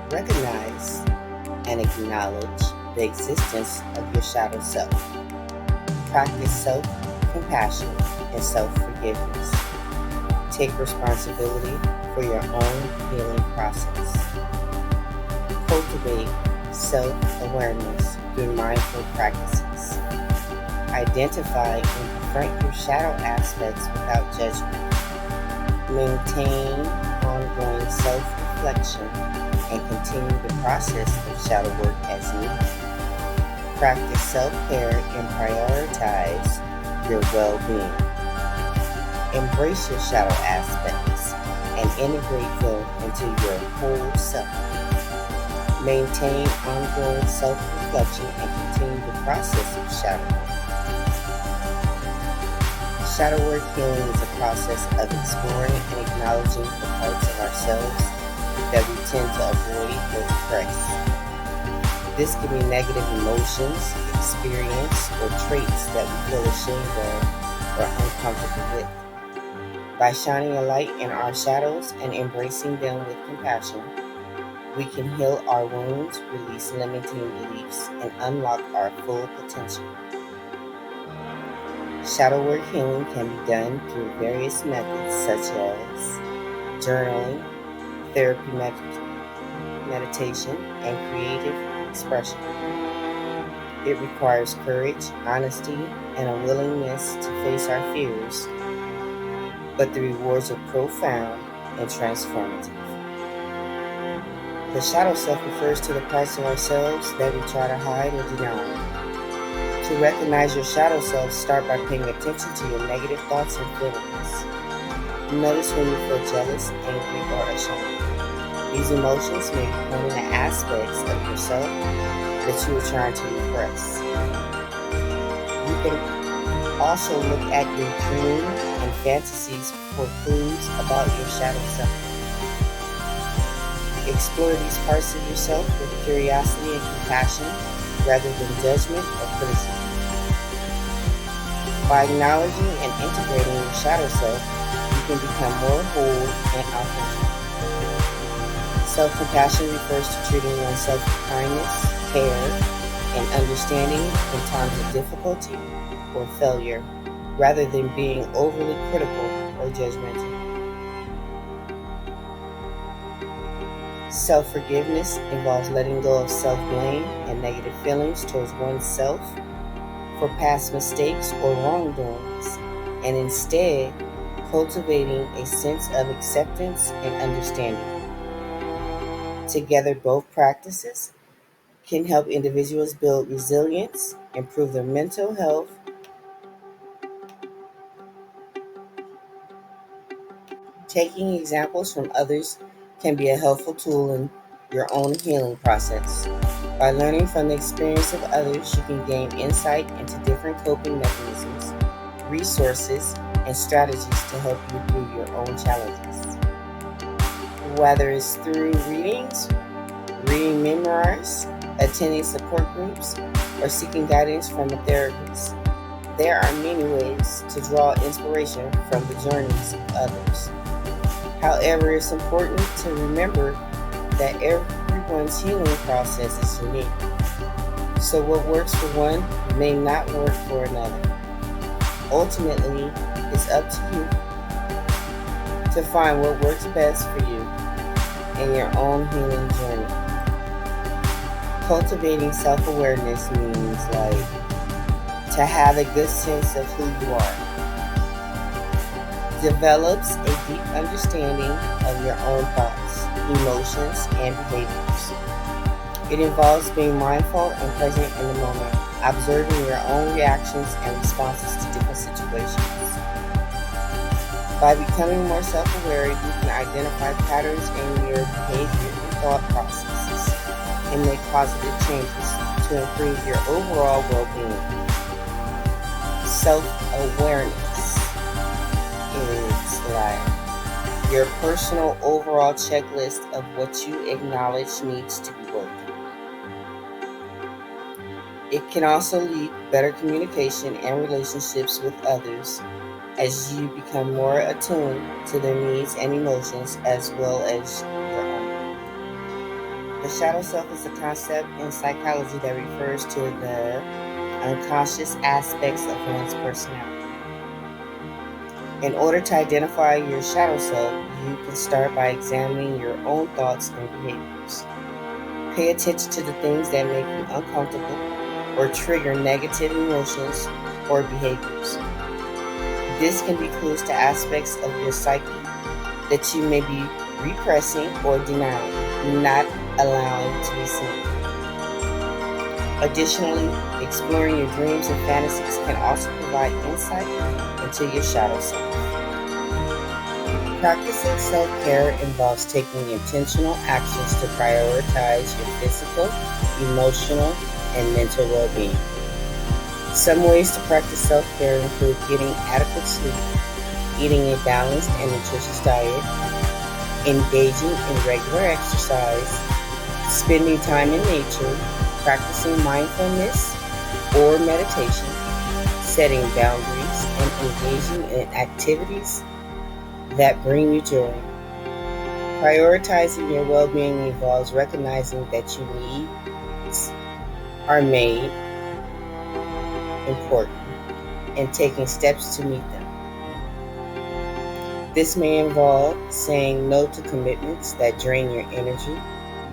Recognize and acknowledge the existence of your shadow self. Practice self-compassion and self-forgiveness. Take responsibility for your own healing process. Cultivate self-awareness through mindful practices. Identify and confront your shadow aspects without judgment. Maintain ongoing self-reflection and continue the process of shadow work as needed. Practice self-care and prioritize your well-being. Embrace your shadow aspects and integrate them into your whole self. Maintain ongoing self-reflection and continue the process of shadow work. Shadow work healing is a process of exploring and acknowledging the parts of ourselves that we tend to avoid or suppress. This can be negative emotions, experience, or traits that we feel ashamed of or uncomfortable with. By shining a light in our shadows and embracing them with compassion, we can heal our wounds, release limiting beliefs, and unlock our full potential. Shadow work healing can be done through various methods such as journaling, therapy meditation, and creative expression. It requires courage, honesty, and a willingness to face our fears, but the rewards are profound and transformative. The shadow self refers to the parts of ourselves that we try to hide or deny. To recognize your shadow self, start by paying attention to your negative thoughts and feelings. Notice when you feel jealous, angry, or ashamed. These emotions may be pointing at aspects of yourself that you are trying to repress. You can also look at your dreams and fantasies for clues about your shadow self. Explore these parts of yourself with curiosity and compassion rather than judgment or criticism. By acknowledging and integrating your shadow self, you can become more whole and authentic. Self-compassion refers to treating oneself with kindness, care, and understanding in times of difficulty or failure, rather than being overly critical or judgmental. Self-forgiveness involves letting go of self-blame and negative feelings towards oneself for past mistakes or wrongdoings, and instead cultivating a sense of acceptance and understanding. Together, both practices can help individuals build resilience, improve their mental health. Taking examples from others can be a helpful tool in your own healing process. By learning from the experience of others, you can gain insight into different coping mechanisms, resources, and strategies to help you through your own challenges. Whether it's through reading memoirs, attending support groups, or seeking guidance from a therapist, there are many ways to draw inspiration from the journeys of others. However, it's important to remember that everyone's healing process is unique. So what works for one may not work for another. Ultimately, it's up to you to find what works best for you in your own healing journey. Cultivating self-awareness means to have a good sense of who you are. Develops a deep understanding of your own thoughts, emotions, and behaviors. It involves being mindful and present in the moment, observing your own reactions and responses to different situations. By becoming more self-aware, you can identify patterns in your behavior and thought processes. and make positive changes to improve your overall well-being. Self-awareness is like your personal overall checklist of what you acknowledge needs to be worked. It can also lead better communication and relationships with others as you become more attuned to their needs and emotions as well as your own. The shadow self is a concept in psychology that refers to the unconscious aspects of one's personality. In order to identify your shadow self, you can start by examining your own thoughts and behaviors. Pay attention to the things that make you uncomfortable or trigger negative emotions or behaviors. This can be clues to aspects of your psyche that you may be repressing or denying, not allowing to be seen. Additionally, exploring your dreams and fantasies can also provide insight into your shadow self. Practicing self-care involves taking intentional actions to prioritize your physical, emotional, and mental well-being. Some ways to practice self-care include getting adequate sleep, eating a balanced and nutritious diet, engaging in regular exercise, spending time in nature, practicing mindfulness or meditation, setting boundaries, and engaging in activities that bring you joy. Prioritizing your well-being involves recognizing that your needs are made important and taking steps to meet them. This may involve saying no to commitments that drain your energy,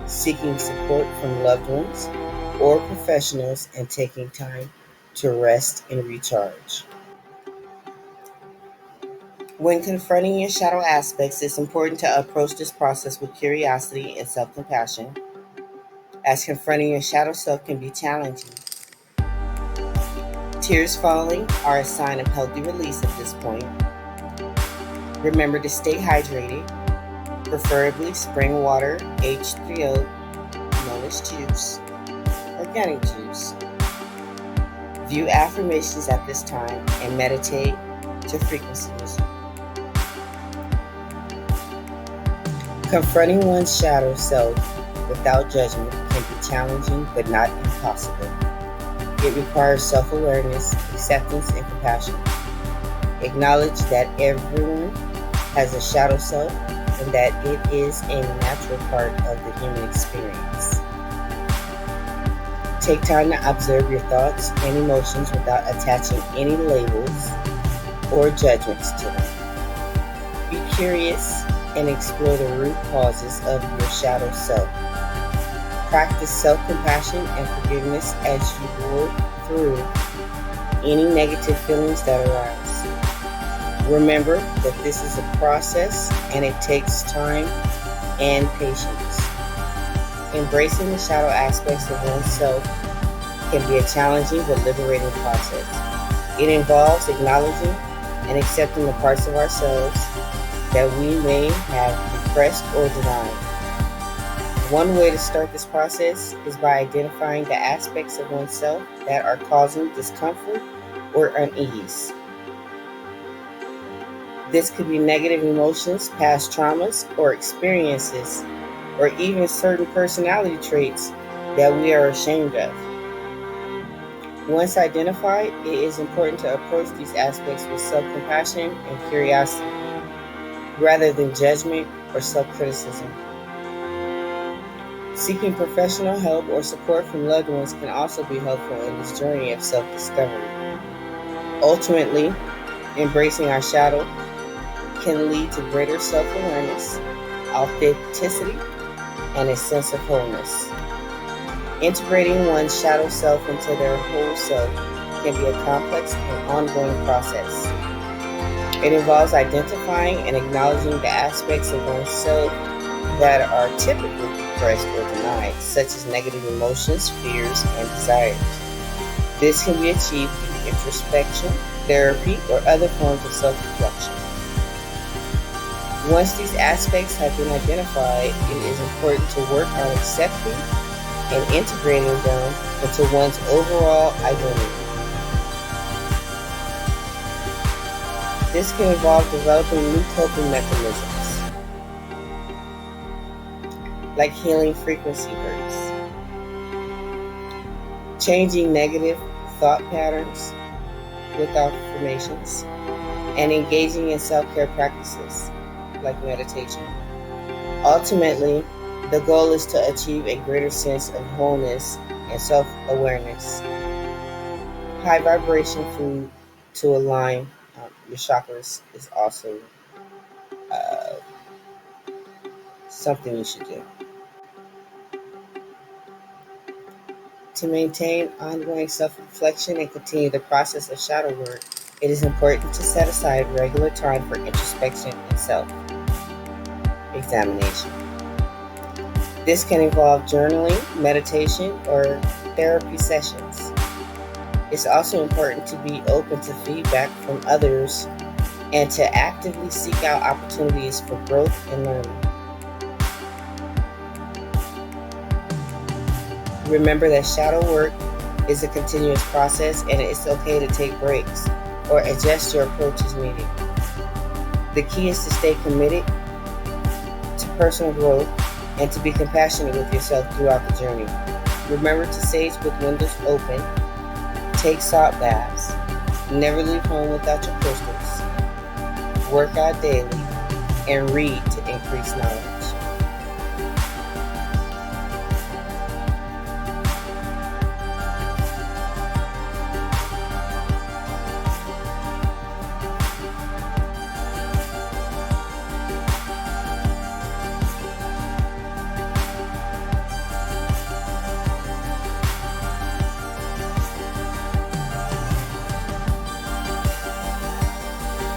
seeking support from loved ones or professionals, and taking time to rest and recharge. When confronting your shadow aspects, it's important to approach this process with curiosity and self-compassion, as confronting your shadow self can be challenging. Tears falling are a sign of healthy release at this point. Remember to stay hydrated, preferably spring water, H3O, known as juice, organic juice. View affirmations at this time and meditate to frequency music. Confronting one's shadow self without judgment can be challenging but not impossible. It requires self-awareness, acceptance, and compassion. Acknowledge that everyone has a shadow self and that it is a natural part of the human experience. Take time to observe your thoughts and emotions without attaching any labels or judgments to them. Be curious and explore the root causes of your shadow self. Practice self-compassion and forgiveness as you work through any negative feelings that arise. Remember that this is a process and it takes time and patience. Embracing the shadow aspects of oneself can be a challenging but liberating process. It involves acknowledging and accepting the parts of ourselves that we may have repressed or denied. One way to start this process is by identifying the aspects of oneself that are causing discomfort or unease. This could be negative emotions, past traumas or experiences, or even certain personality traits that we are ashamed of. Once identified, it is important to approach these aspects with self-compassion and curiosity, rather than judgment or self-criticism. Seeking professional help or support from loved ones can also be helpful in this journey of self-discovery. Ultimately, embracing our shadow can lead to greater self-awareness, authenticity, and a sense of wholeness. Integrating one's shadow self into their whole self can be a complex and ongoing process. It involves identifying and acknowledging the aspects of oneself that are typically repressed or denied, such as negative emotions, fears, and desires. This can be achieved through introspection, therapy, or other forms of self-reflection. Once these aspects have been identified, it is important to work on accepting and integrating them into one's overall identity. This can involve developing new coping mechanisms, like healing frequency hurts, changing negative thought patterns with affirmations, and engaging in self-care practices like meditation. Ultimately, the goal is to achieve a greater sense of wholeness and self-awareness. High vibration food to align your chakras is also uh, something you should do. To maintain ongoing self-reflection and continue the process of shadow work, it is important to set aside regular time for introspection and self-examination. This can involve journaling, meditation, or therapy sessions. It's also important to be open to feedback from others and to actively seek out opportunities for growth and learning. Remember that shadow work is a continuous process, and it's okay to take breaks or adjust your approach as needed. The key is to stay committed to personal growth and to be compassionate with yourself throughout the journey. Remember to sage with windows open, take salt baths, never leave home without your crystals, work out daily, and read to increase knowledge.